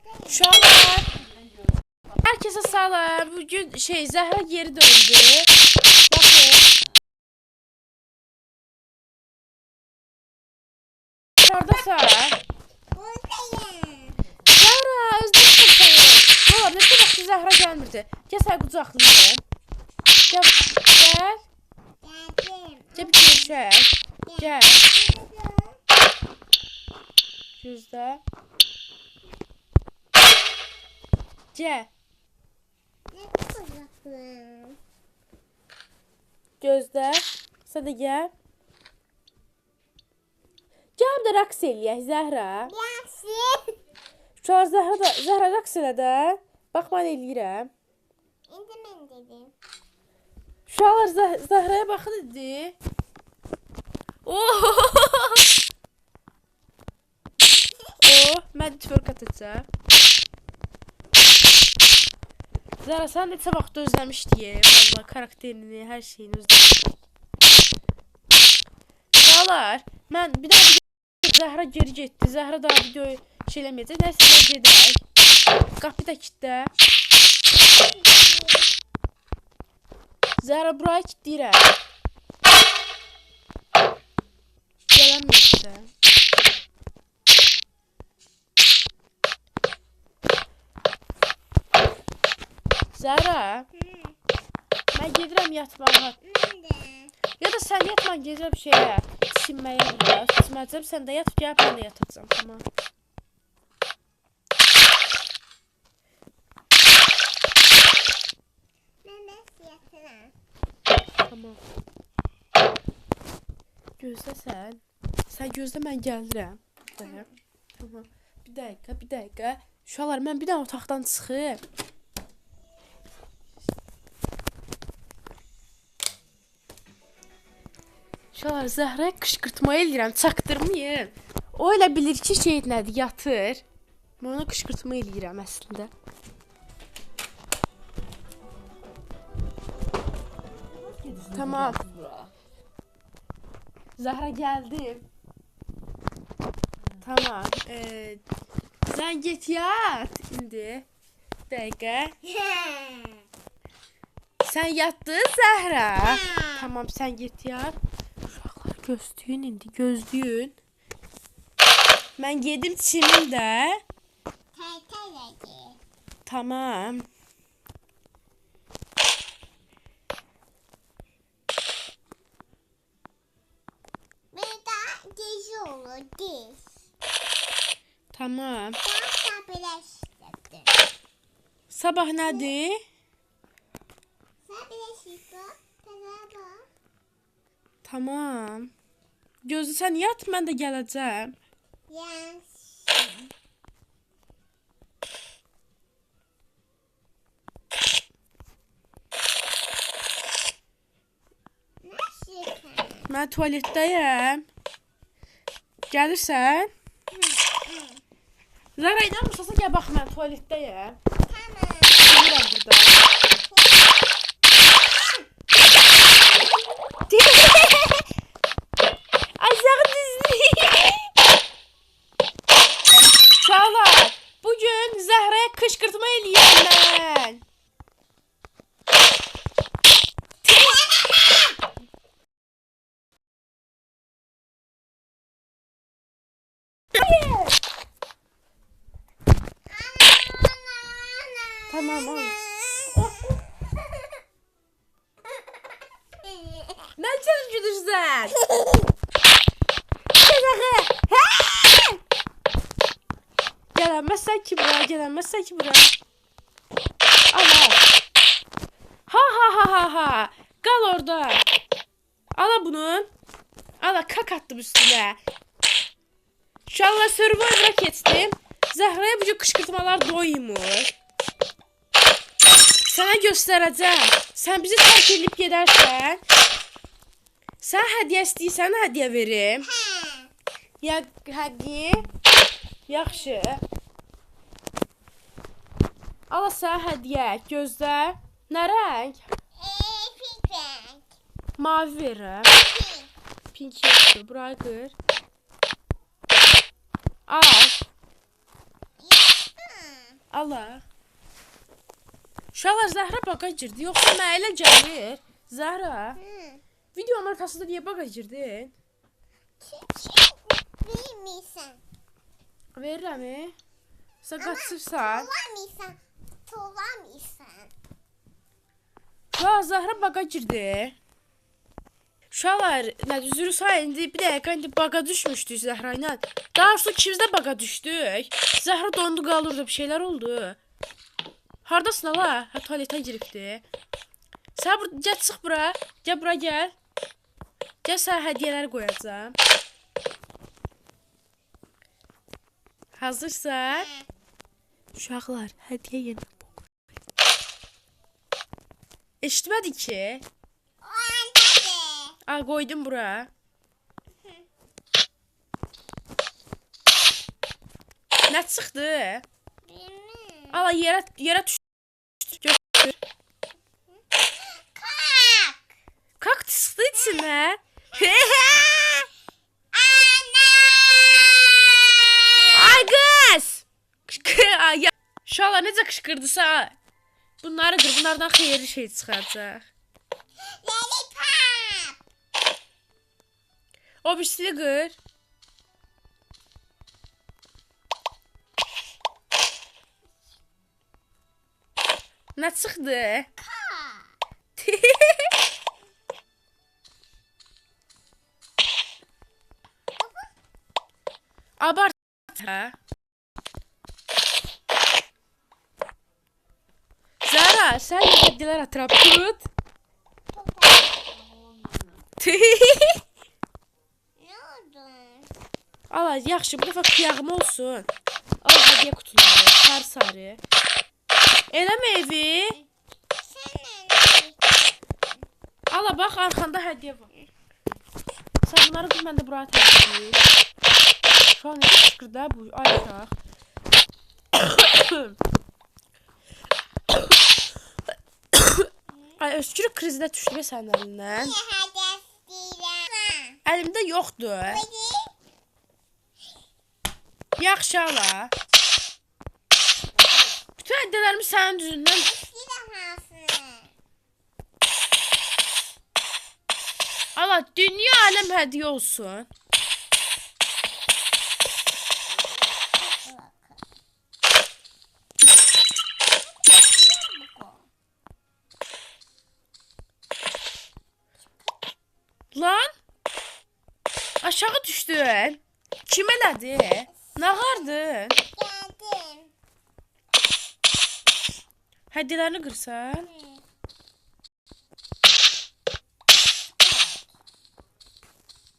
Uşaqlar, herkese salam. Bugün Zəhra geri döndü. Baxın. Oradasa. Zəhra, özünü tutmayın. Valla, neçə vaxt Zəhra gəlmirdi. Gəl sən qucaqlayın. Gəl. Gəl bir görüşək. Gəl. Gözlə. Gəl. Gözlə. Sən də gəl. Gəl bir də rəqs eləyək Zəhra. Uşaqlar, Zəhra rəqs elə də. Bax, mən eləyirəm. İndi mən dedim. Uşaqlar, Zəhraya baxın idi. Oh, mən twerk atacağım. Zəhra, sən neçə vaxt özləmişdik. Valla, karakterini, hər şeyini özləmişdik. Uşaqlar, mən bir daha Zəhra geri getdi. Zəhra daha videoyu eləməyəcək. Nəysə, mən gedək. Qapı da kilitlə. Zəhra, buraya kilitləyirəm. Gələnməyəcəksən. Zəhra, mən gedirəm yatmağa. Ya da sən yat, mən gedirəm şeyə, çinməyə biraz. Çinməyəcəm, sən də yat, gəl, mən də yatacağım, tamam. Tamam. Gözlə sən. Sən gözlə, mən gəlirəm. Tamam. Bir dəqiqə. Uşaqlar, mən bir dənə otaqdan çıxım. Uşaqlar, Zəhraya qışqırtma eləyirəm, çaktırmayın. O elə bilir ki, nədir, yatır. Mən ona qışqırtma eləyirəm əslində. Tamam. Zəhra, gəldim. Tamam. Sən get yat indi. Dəqiqə. Sən yatdın Zəhra? Tamam, sən get yat. Uşaqlar, gözləyin indi, gözləyin. Mən gedim çimim də. Tamam. Tamam. Sabah nədir? Tamam. Gözlə, sən yat, mən də gələcəm. Mən tualetdəyəm. Gəlirsən? Zəhra, inanmırsan, gəl bax, mən tualetdəyəm. Gəlirəm burada. Aşağı dizli. Uşaqlar, bugün Zəhraya qışqırtma eləyirəm mən. Tamam, al. Nə üçün gülürsən? Gələnməzsən ki bura. Al. Ha. Qal orada. Ala bunun. Ala, kak attım üstüne. Uşaqlar, Survivor'a keçdim. Zəhraya bugün qışqırtmalar doymur. Sənə göstərəcəm. Sən bizi tərk edib gedərsən. Sən hədiyyə istəyirsən, hədiyyə verim. Hədiyyə. Yaxşı. Ala, sən hədiyyə. Gözlə. Nə rəng? Pink rəng. Mavi verirəm. Pink yoxdur. Burayı qır. Al. Allah. Uşaqlar Zəhra baqa girdi. Yoxsa mənə elə gəlir. Zəhra, videonun ortasında niyə baqa girdin? Bilmirsən. Verirəm. Sən qaçırsan. Tulamırsan. Zəhra baqa girdi. Uşaqlar, nə üzrü sayında bir dəqiqə indi baqa düşmüşdük Zəhra ilə. Daha sonra ikimiz də baqa düşdük. Zəhra dondu qalırdı, bir şeylər oldu. Hardasın ala? Ha, tualetə giribdi. Sən gəl çıx bura. Gəl bura gəl. Gəl sənə hədiyyələr qoyacağam. Hazırsan? Uşaqlar, hədiyyə yeni. Eşitmədi ki. Al qoydum bura. Nə çıxdı? Ala yerə düşdü. Götür. Kak çıxdı içinə. Ay qız. Şala necə qışqırdısa. Bunları qır, bunlardan xeyirli şey çıxacaq. O birisini qır. Nə çıxdı? Abart. Zara, sən hədiyyələr atrap tut. Ala, yaxşı, bu dəfə qıyağım olsun. Ala, hədiyyə kutuları, sarı-sarı. Eləmə evi. Ala, bax, arxanda hədiyyə var. Sən bunları qız, mən də buraya təqdim. Şu an necə çıxır da bu, ay uşaq. Ay, öskürük krizdə düşdü və sənin əlindən. Əlimdə yoxdur. Yaxşı ala. Bütün hədiyyələrimi sənin düzündən... Ala, dünya aləm hədiyyə olsun. Lan! Aşağı düşdün. Kim elədi? Nə qardın? Geldim. Hədiyyələrini qırsan.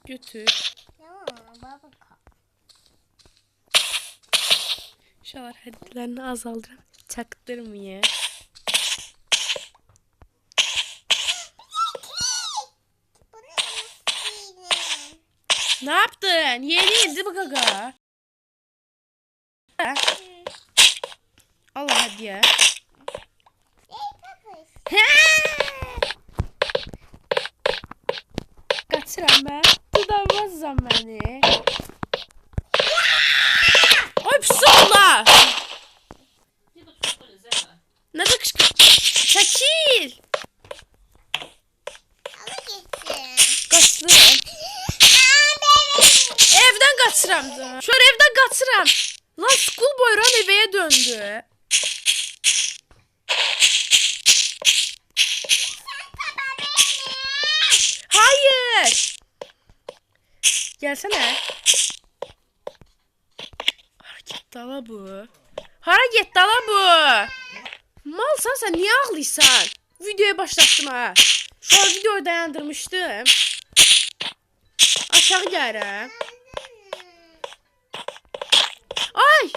Götür. İnşallah hədiyyələrini azaldıram. Çaktırmayın. Ne yaptın? Yeni indi bu gaga. Allah hediye. Kaçıram ben. Tutamazsam beni. Oy psola. Ne de kışkır. Çekil. Kaçtım. Evden kaçıram da. Şu an evden kaçıram. Lan school boyran eveye döndü. Hayır. Gelsene. Hareket dala bu. Hareket dala bu. Malsan sen niye ağlıysan? Videoyu başlattım ha. Şu an videoyu dayandırmıştım. Aşağı gəlirəm. Ay!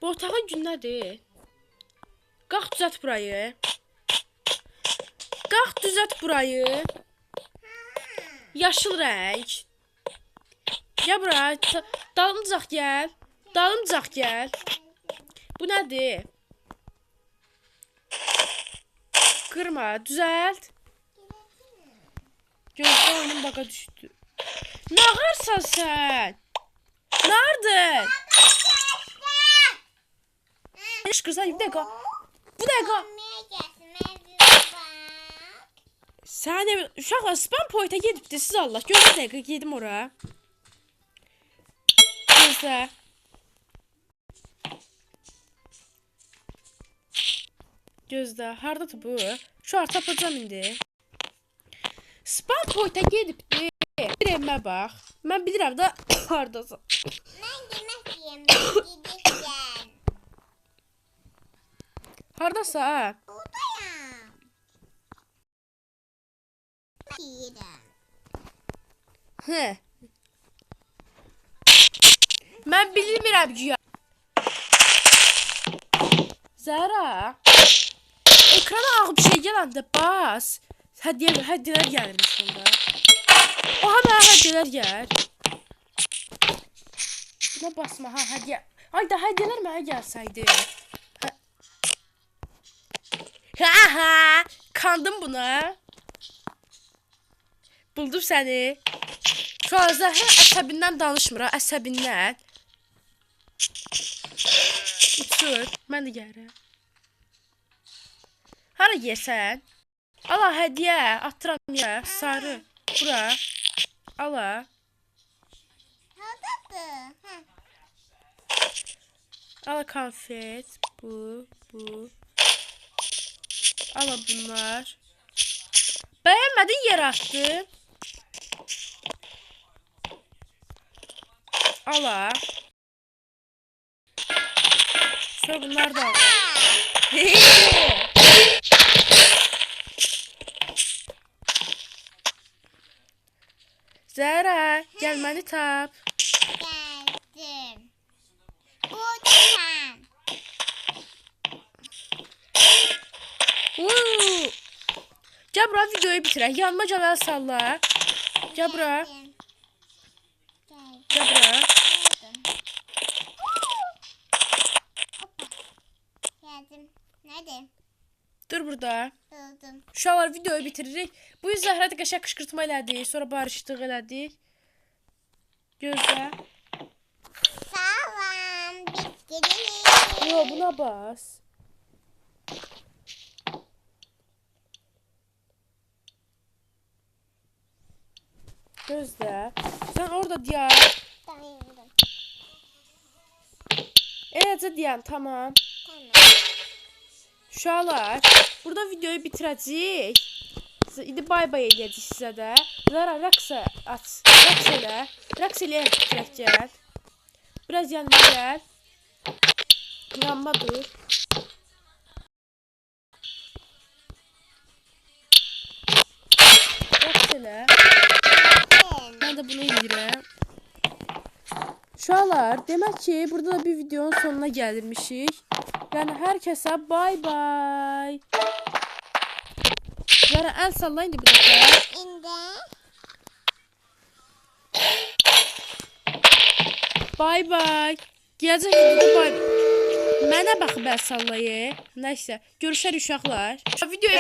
Bu otağın günlədir. Qalx düzət burayı. Qalx düzət burayı. Yaşıl rəng. Gəl bura. Dalımcaq gəl. Dalımcaq gəl. Bu nədir? Qırma, düzəlt. Gözde oyunun baka düştü. Ne ağırsan sen? Nerede? gəl. Qışqırsan bir dəqiqə. Bu dəqiqə. Olmaya gelsin. Mevzuya bak. Səni uşaqlar spam pointə gedibdi siz Allah. Gözlə dəqiqə gedim ora. Gözlə. Gözlə. Hardadır bu? Şu an tapacağam indi. Spam pointə gedibdi. Bir evimə bax. Mən bilirəm də hardasın. Ben yemek yiyeyim. Gideceğim. Hardasa ha? Buradayım. Yedim. Hə. Mən bilmirəm ki. Zara. Ekrana ağır bir şey gələndə bas. Hədiyyələr gəlirmiş bunda. Oha mənə hədiyyələr gəlir. Buna basma ha hədiyyə. Ay da hədiyyələr mənə gəlsəydi. Ha. Kandım buna. Buldum səni. Şu an Zəhra əsəbindən danışmır ha, əsəbindən. Uçur, mən də gəlirəm. Hara yesən? Ala hədiyyə, atıram ya, sarı. Bura. Ala. Haradadır? Ha. Ala konfet. Bu. Ala bunlar. Bəyənmədin yer attı. Ala. Sonra bunlar da al. Zəhra, gəl məni tap. Geldim. Buradayım. Gəl bura videoyu bitirək. Yanıma gəl əl salla. Gəl bura. Geldim. Gəl bura. Geldim. Nerede? Dur burada. Buldum. Uşaqlar videoyu bitiririk. Bu yüz Zəhra da qəşəng qışqırtma elədik. Sonra barışdıq elədik. Gözlə. Salam. Biz gidelim. Yo buna bas. Gözlə. Sən orada dayan. Dayandım. Eləcə dayan, tamam. Tamam. Uşaqlar, burada videoyu bitirəcəyik. İndi bay eləyəcək sizə də. Zara rəqsə aç. Rəqs elə. Rəqs eləyək bitirək gəl. Biraz yanıma gəl. Yanıma dur. Rəqs elə. Mən də bunu eləyirəm. Uşaqlar, demək ki, burada da bir videonun sonuna gəlirmişik. Yəni hər kəsə bay bay. Zara əl salla indi bir dəfə. İndi. Bay bay. Gələcək videoda bay. Mənə baxıb əl sallayı. Nəysə, görüşərik uşaqlar. Videoyu